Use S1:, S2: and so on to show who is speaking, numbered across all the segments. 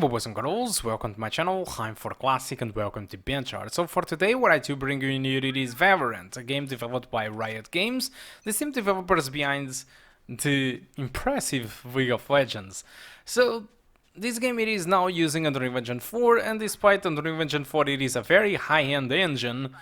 S1: Hello boys and girls, welcome to my channel, I'm For Classic and welcome to BenchART. So for today what I do bring you new is Valorant, a game developed by Riot Games, the same developers behind the impressive League of Legends. So this game it is now using Unreal Engine 4, and despite Unreal Engine 4 it is a very high-end engine,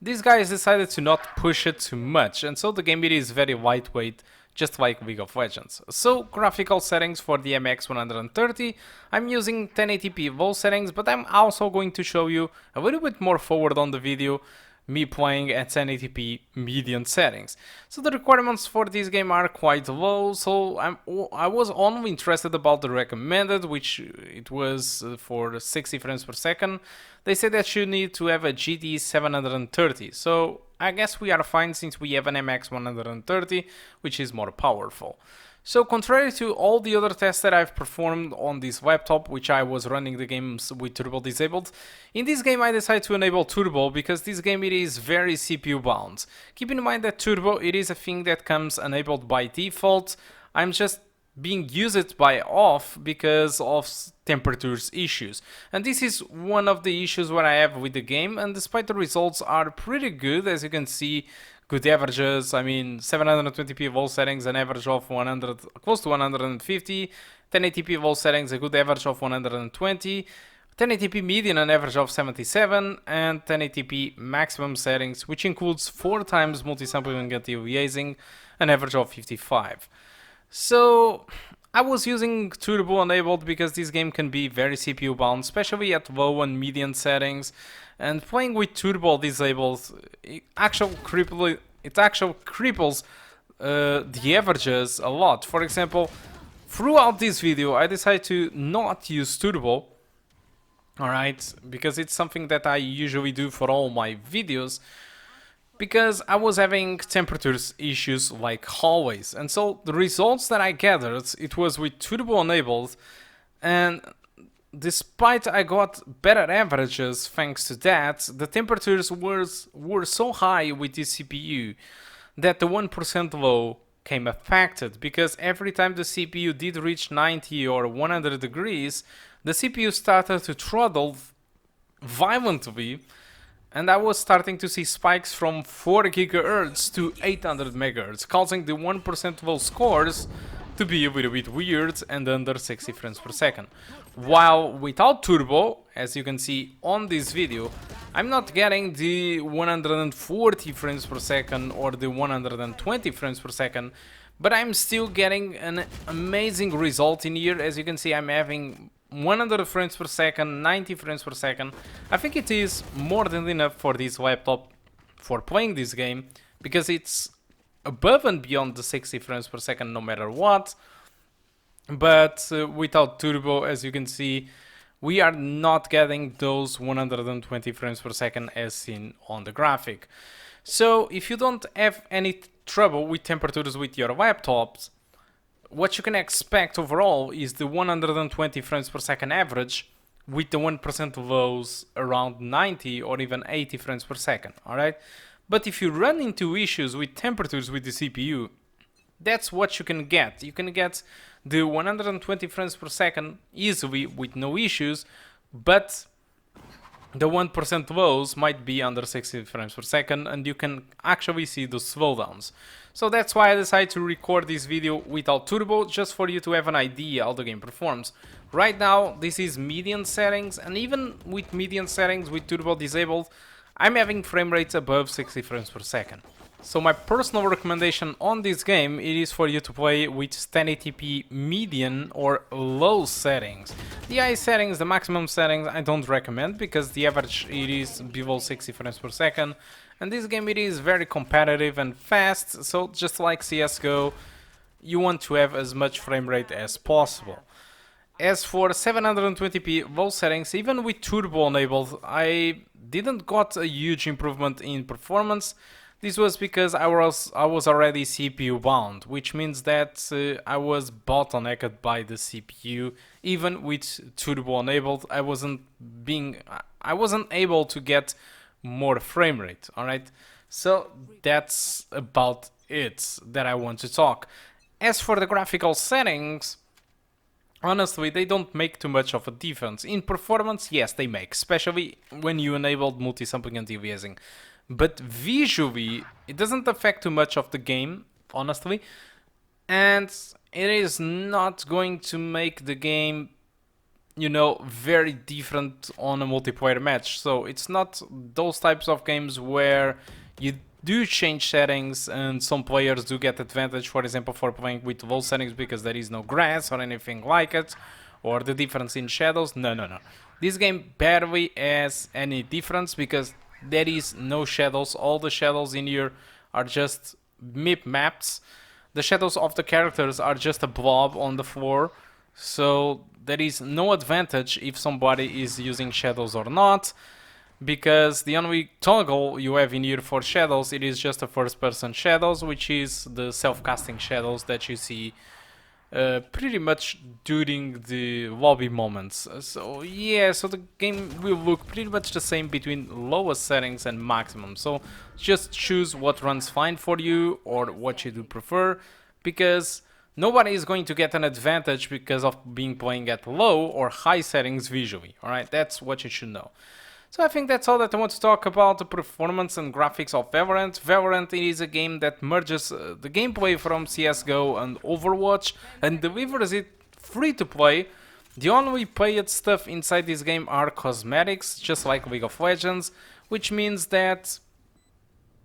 S1: these guys decided to not push it too much, and so the game it is very lightweight, just like League of Legends. So, graphical settings for the MX130, I'm using 1080p low settings, but I'm also going to show you a little bit more forward on the video, me playing at 1080p median settings. So the requirements for this game are quite low, so I was only interested about the recommended, which it was for 60 frames per second. They said that you need to have a GD730, so I guess we are fine since we have an MX130, which is more powerful. So contrary to all the other tests that I've performed on this laptop, which I was running the games with turbo disabled, in this game I decided to enable turbo because this game it is very CPU bound. Keep in mind that turbo it is a thing that comes enabled by default. I'm just being used by off because of temperatures issues, and this is one of the issues what I have with the game, and despite the results are pretty good, as you can see, good averages. I mean 720p low settings, an average of 100, close to 150, 1080p low settings, a good average of 120, 1080p median, an average of 77, and 1080p maximum settings, which includes 4 times multi-sampling anti-aliasing, an average of 55. So I was using turbo enabled because this game can be very CPU bound, especially at low and median settings, and playing with turbo disabled it actually cripples the averages a lot. For example, throughout this video I decided to not use turbo, alright, because it's something that I usually do for all my videos, because I was having temperatures issues like always, and so the results that I gathered, it was with turbo enabled, and despite I got better averages thanks to that, the temperatures were so high with this CPU that the 1% low came affected, because every time the CPU did reach 90 or 100 degrees, the CPU started to throttle violently, and I was starting to see spikes from 4 GHz to 800 MHz, causing the 1% low scores to be a little bit weird and under 60 frames per second. While without turbo, as you can see on this video, I'm not getting the 140 frames per second or the 120 frames per second, but I'm still getting an amazing result in here. As you can see, I'm having 100 frames per second, 90 frames per second. I think it is more than enough for this laptop for playing this game, because it's above and beyond the 60 frames per second no matter what. But without turbo, as you can see, we are not getting those 120 frames per second as seen on the graphic. So if you don't have any trouble with temperatures with your laptops, what you can expect overall is the 120 frames per second average with the 1% lows around 90 or even 80 frames per second, alright? But if you run into issues with temperatures with the CPU, that's what you can get. You can get the 120 frames per second easily with no issues, but the 1% lows might be under 60 frames per second, and you can actually see the slowdowns. So that's why I decided to record this video without turbo, just for you to have an idea how the game performs. Right now, this is median settings, and even with median settings with turbo disabled, I'm having frame rates above 60 frames per second. So my personal recommendation on this game, it is for you to play with 1080p median or low settings. The high settings, the maximum settings, I don't recommend, because the average it is below 60 frames per second, and this game it is very competitive and fast, so just like CSGO, you want to have as much frame rate as possible. As for 720p low settings, even with turbo enabled, I didn't got a huge improvement in performance. This was because I was already CPU bound, which means that I was bottlenecked by the CPU. Even with turbo enabled, I wasn't able to get more frame rate, alright? So that's about it that I want to talk. As for the graphical settings, honestly, they don't make too much of a difference. In performance, yes, they make, especially when you enabled multi-sampling and DVSing. But visually, it doesn't affect too much of the game, honestly. And it is not going to make the game, you know, very different on a multiplayer match. So it's not those types of games where you do change settings and some players do get advantage, for example, for playing with low settings because there is no grass or anything like it, or the difference in shadows. No. This game barely has any difference because there is no shadows. All the shadows in here are just MIP maps. The shadows of the characters are just a blob on the floor, so there is no advantage if somebody is using shadows or not, because the only toggle you have in here for shadows, it is just a first person shadows, which is the self-casting shadows that you see pretty much during the lobby moments. So yeah, so the game will look pretty much the same between lowest settings and maximum. So just choose what runs fine for you or what you do prefer, because nobody is going to get an advantage because of being playing at low or high settings visually. Alright, that's what you should know. So I think that's all that I want to talk about the performance and graphics of Valorant. Valorant is a game that merges the gameplay from CSGO and Overwatch and delivers it free to play. The only paid stuff inside this game are cosmetics, just like League of Legends, which means that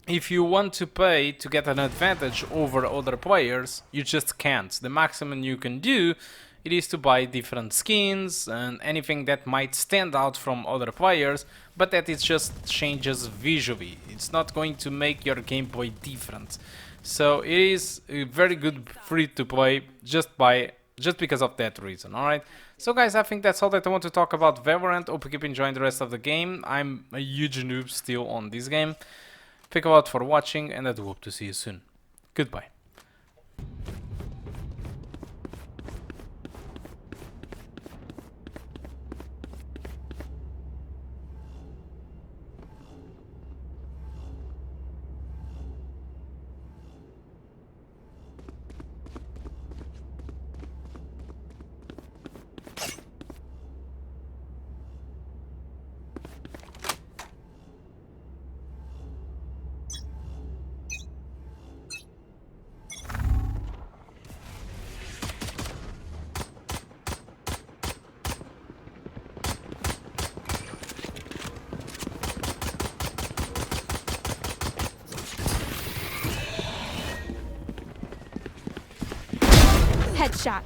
S1: if you want to pay to get an advantage over other players, you just can't. The maximum you can do it is to buy different skins and anything that might stand out from other players, but that it just changes visually. It's not going to make your gameplay different. So it is a very good free to play just because of that reason. Alright, so guys, I think that's all that I want to talk about Valorant. Hope you keep enjoying the rest of the game. I'm a huge noob still on this game. Thank you a lot for watching, and I do hope to see you soon. Goodbye.
S2: Headshot.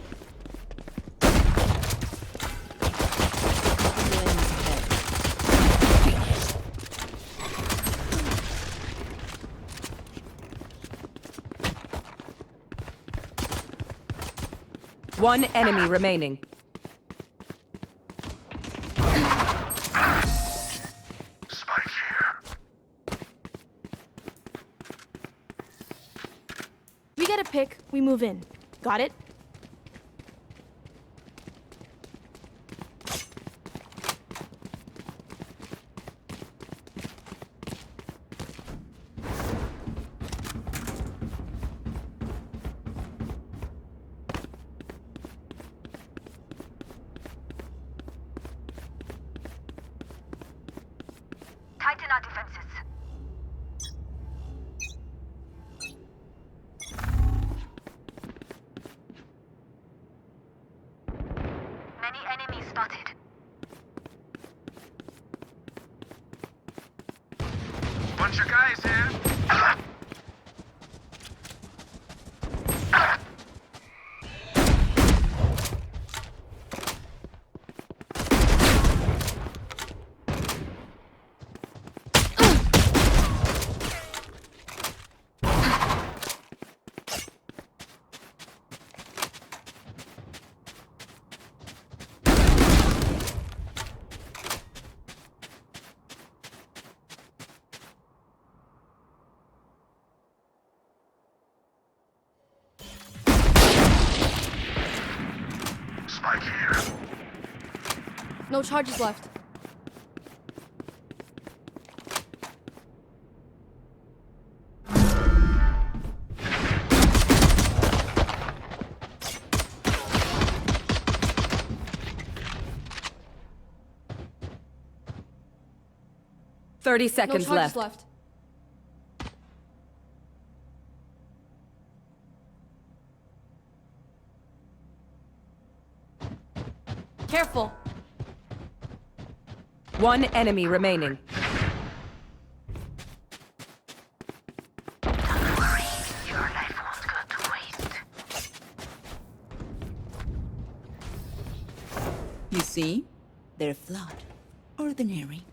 S3: One enemy remaining.
S4: Spike here.
S2: We get a pick, we move in. Got it?
S4: Tighten our defenses. Many enemies spotted. Bunch of guys here. Spike here.
S2: No charges left.
S3: 30
S2: No
S3: seconds
S2: charges
S3: left.
S2: left. Careful.
S3: One enemy remaining.
S4: Don't worry, your life won't go to waste.
S5: You see? They're flawed. Ordinary.